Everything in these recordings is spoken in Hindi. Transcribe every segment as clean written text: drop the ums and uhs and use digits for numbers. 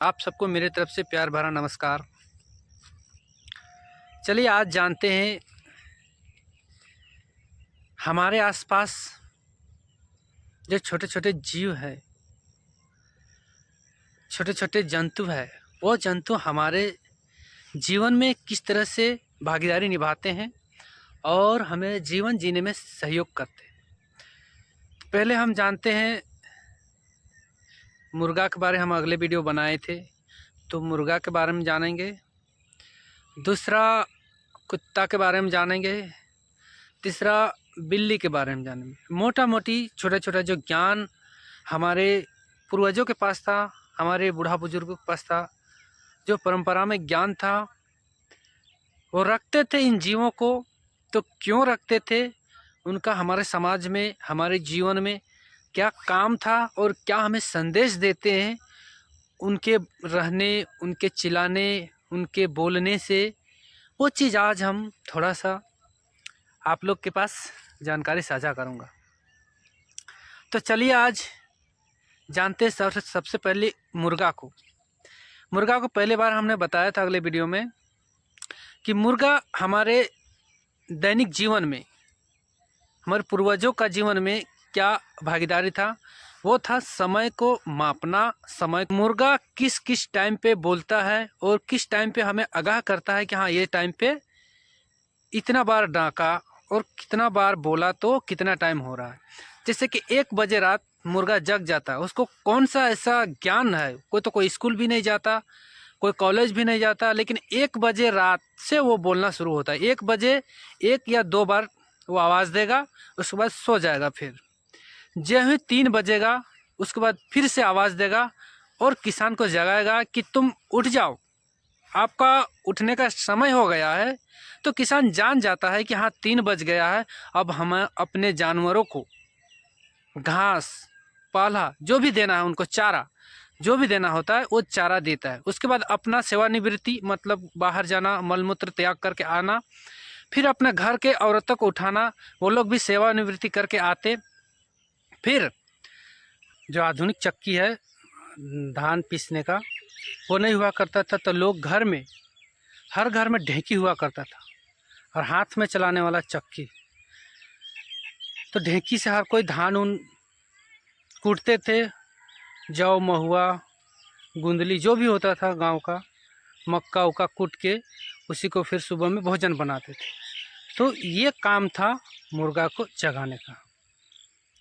आप सबको मेरे तरफ से प्यार भरा नमस्कार। चलिए आज जानते हैं हमारे आसपास जो छोटे छोटे जीव है, छोटे छोटे जंतु है, वो जंतु हमारे जीवन में किस तरह से भागीदारी निभाते हैं और हमें जीवन जीने में सहयोग करते हैं। पहले हम जानते हैं मुर्गा के बारे में, हम अगले वीडियो बनाए थे तो मुर्गा के बारे में जानेंगे। दूसरा कुत्ता के बारे में जानेंगे। तीसरा बिल्ली के बारे में जानेंगे। मोटा मोटी छोटा छोटा जो ज्ञान हमारे पूर्वजों के पास था, हमारे बूढ़ा बुजुर्गों के पास था, जो परंपरा में ज्ञान था वो रखते थे इन जीवों को। तो क्यों रखते थे, उनका हमारे समाज में, हमारे जीवन में क्या काम था और क्या हमें संदेश देते हैं उनके रहने, उनके चिल्लाने, उनके बोलने से, वो चीज़ आज हम थोड़ा सा आप लोग के पास जानकारी साझा करूँगा। तो चलिए आज जानते हैं सबसे पहले मुर्गा को। मुर्गा को पहले बार हमने बताया था अगले वीडियो में कि मुर्गा हमारे दैनिक जीवन में, हमारे पूर्वजों का जीवन में क्या भागीदारी था, वो था समय को मापना। समय मुर्गा किस किस टाइम पे बोलता है और किस टाइम पे हमें आगाह करता है कि हाँ ये टाइम पे इतना बार डांका और कितना बार बोला तो कितना टाइम हो रहा है। जैसे कि 1 बजे रात मुर्गा जग जाता है, उसको कौन सा ऐसा ज्ञान है, कोई स्कूल भी नहीं जाता, कोई कॉलेज भी नहीं जाता, लेकिन 1 बजे रात से वो बोलना शुरू होता है। 1 बजे 1 या 2 बार वो आवाज़ देगा, उसके बाद सो जाएगा। फिर जब ही 3 बजेगा उसके बाद फिर से आवाज़ देगा और किसान को जगाएगा कि तुम उठ जाओ, आपका उठने का समय हो गया है। तो किसान जान जाता है कि हाँ 3 बज गया है, अब हमें अपने जानवरों को घास, पाला जो भी देना है, उनको चारा जो भी देना होता है वो चारा देता है। उसके बाद अपना सेवानिवृत्ति, मतलब बाहर जाना, मलमूत्र त्याग करके आना, फिर अपने घर के औरतों को उठाना, वो लोग भी सेवानिवृत्ति करके आते। फिर जो आधुनिक चक्की है धान पीसने का, वो नहीं हुआ करता था, तो लोग घर में, हर घर में ढेंकी हुआ करता था और हाथ में चलाने वाला चक्की। तो ढेंकी से हर कोई धान उन कूटते थे, जौ, महुआ, गुंदली जो भी होता था गांव का, मक्का उक्का कूट के उसी को फिर सुबह में भोजन बनाते थे। तो ये काम था मुर्गा को जगाने का।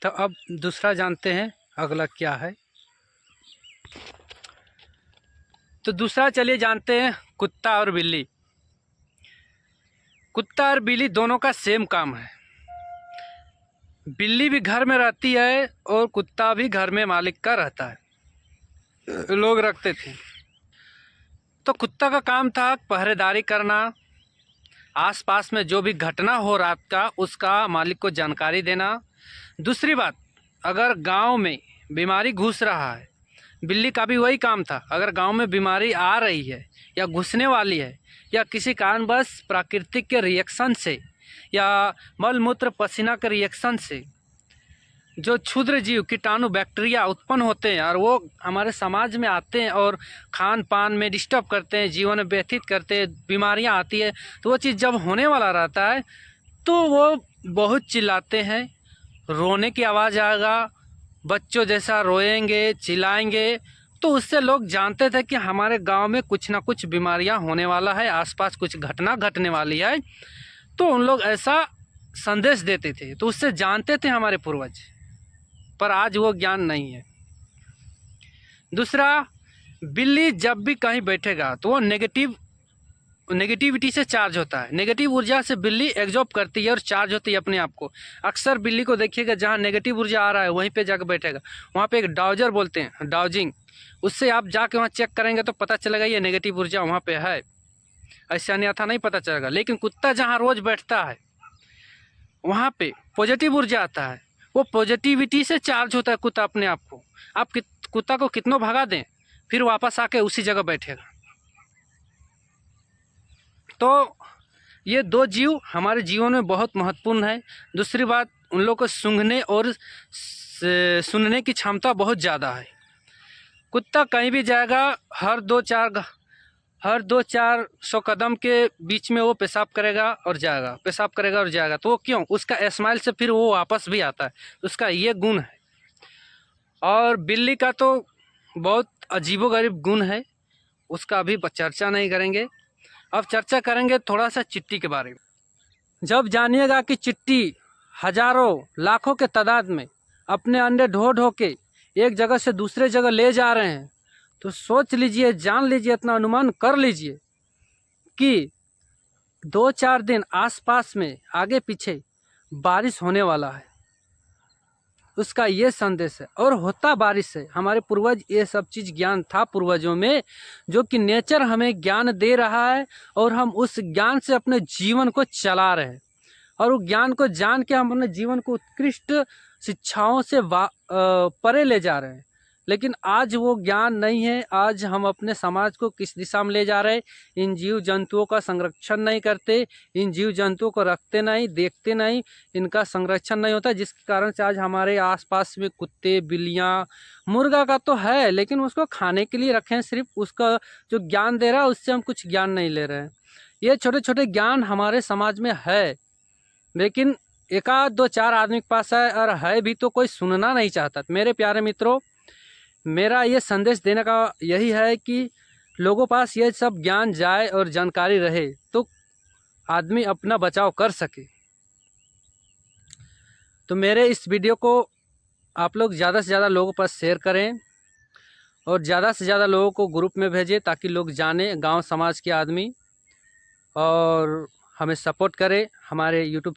तो अब दूसरा जानते हैं अगला क्या है। तो दूसरा चलिए जानते हैं कुत्ता और बिल्ली। कुत्ता और बिल्ली दोनों का सेम काम है। बिल्ली भी घर में रहती है और कुत्ता भी घर में मालिक का रहता है, लोग रखते थे। तो कुत्ता का काम था पहरेदारी करना, आसपास में जो भी घटना हो रात का उसका मालिक को जानकारी देना। दूसरी बात, अगर गांव में बीमारी घुस रहा है, बिल्ली का भी वही काम था। अगर गांव में बीमारी आ रही है या घुसने वाली है या किसी कारणवश प्राकृतिक के रिएक्शन से या मलमूत्र पसीना के रिएक्शन से जो क्षुद्र जीव, कीटाणु, बैक्टीरिया उत्पन्न होते हैं और वो हमारे समाज में आते हैं और खान पान में डिस्टर्ब करते हैं, जीवन में व्यथित करते हैं, बीमारियां आती है, तो वो चीज़ जब होने वाला रहता है तो वो बहुत चिल्लाते हैं, रोने की आवाज़ आएगा, बच्चों जैसा रोएंगे, चिल्लाएंगे। तो उससे लोग जानते थे कि हमारे गांव में कुछ ना कुछ बीमारियां होने वाला है, आसपास कुछ घटना घटने वाली है। तो उन लोग ऐसा संदेश देते थे, तो उससे जानते थे हमारे पूर्वज। पर आज वो ज्ञान नहीं है। दूसरा, बिल्ली जब भी कहीं बैठेगा तो वो नेगेटिविटी से चार्ज होता है। नेगेटिव ऊर्जा से बिल्ली एग्जॉर्ब करती है और चार्ज होती है अपने आप को। अक्सर बिल्ली को देखिएगा जहाँ नेगेटिव ऊर्जा आ रहा है वहीं पे जाकर बैठेगा। वहाँ पे एक डाउजर बोलते हैं, डाउजिंग, उससे आप जाके वहाँ चेक करेंगे तो पता चलेगा ये नेगेटिव ऊर्जा वहाँ पे है, ऐसे अन्यथा नहीं पता चलेगा। लेकिन कुत्ता जहाँ रोज बैठता है वहाँ पे पॉजिटिव ऊर्जा आता है, वो पॉजिटिविटी से चार्ज होता है कुत्ता अपने आप को। आप कुत्ता को कितनों भगा दें फिर वापस आके उसी जगह बैठेगा। तो ये 2 जीव हमारे जीवन में बहुत महत्वपूर्ण है। दूसरी बात, उन लोगों को सूंघने और सुनने की क्षमता बहुत ज़्यादा है। कुत्ता कहीं भी जाएगा, हर 2-400 कदम के बीच में वो पेशाब करेगा और जाएगा, पेशाब करेगा और जाएगा। तो वो क्यों? उसका स्माइल से फिर वो वापस भी आता है, उसका ये गुण है। और बिल्ली का तो बहुत अजीबोगरीब गुण है, उसका अभी चर्चा नहीं करेंगे। अब चर्चा करेंगे थोड़ा सा चिट्टी के बारे में। जब जानिएगा कि चिट्टी हजारों लाखों के तादाद में अपने अंडे ढो ढो के एक जगह से दूसरे जगह ले जा रहे हैं, तो सोच लीजिए, जान लीजिए, इतना अनुमान कर लीजिए कि 2-4 दिन आसपास में आगे पीछे बारिश होने वाला है। उसका ये संदेश है। और होता बारिश है, हमारे पूर्वज ये सब चीज़ ज्ञान था पूर्वजों में, जो कि नेचर हमें ज्ञान दे रहा है और हम उस ज्ञान से अपने जीवन को चला रहे हैं। और उस ज्ञान को जान के हम अपने जीवन को उत्कृष्ट शिक्षाओं से परे ले जा रहे हैं। लेकिन आज वो ज्ञान नहीं है। आज हम अपने समाज को किस दिशा में ले जा रहे हैं? इन जीव जंतुओं का संरक्षण नहीं करते, इन जीव जंतुओं को रखते नहीं, देखते नहीं, इनका संरक्षण नहीं होता, जिसके कारण से आज हमारे आसपास में कुत्ते, बिल्लियाँ, मुर्गा का तो है लेकिन उसको खाने के लिए रखें, सिर्फ उसका जो ज्ञान दे रहा है उससे हम कुछ ज्ञान नहीं ले रहे हैं। ये छोटे छोटे ज्ञान हमारे समाज में है, लेकिन 1-2-4 आदमी के पास है, और है भी तो कोई सुनना नहीं चाहता। मेरे प्यारे मित्रों, मेरा ये संदेश देने का यही है कि लोगों पास ये सब ज्ञान जाए और जानकारी रहे तो आदमी अपना बचाव कर सके। तो मेरे इस वीडियो को आप लोग ज़्यादा से ज़्यादा लोगों पास शेयर करें और ज़्यादा से ज़्यादा लोगों को ग्रुप में भेजें, ताकि लोग जाने, गांव समाज के आदमी, और हमें सपोर्ट करें हमारे यूट्यूब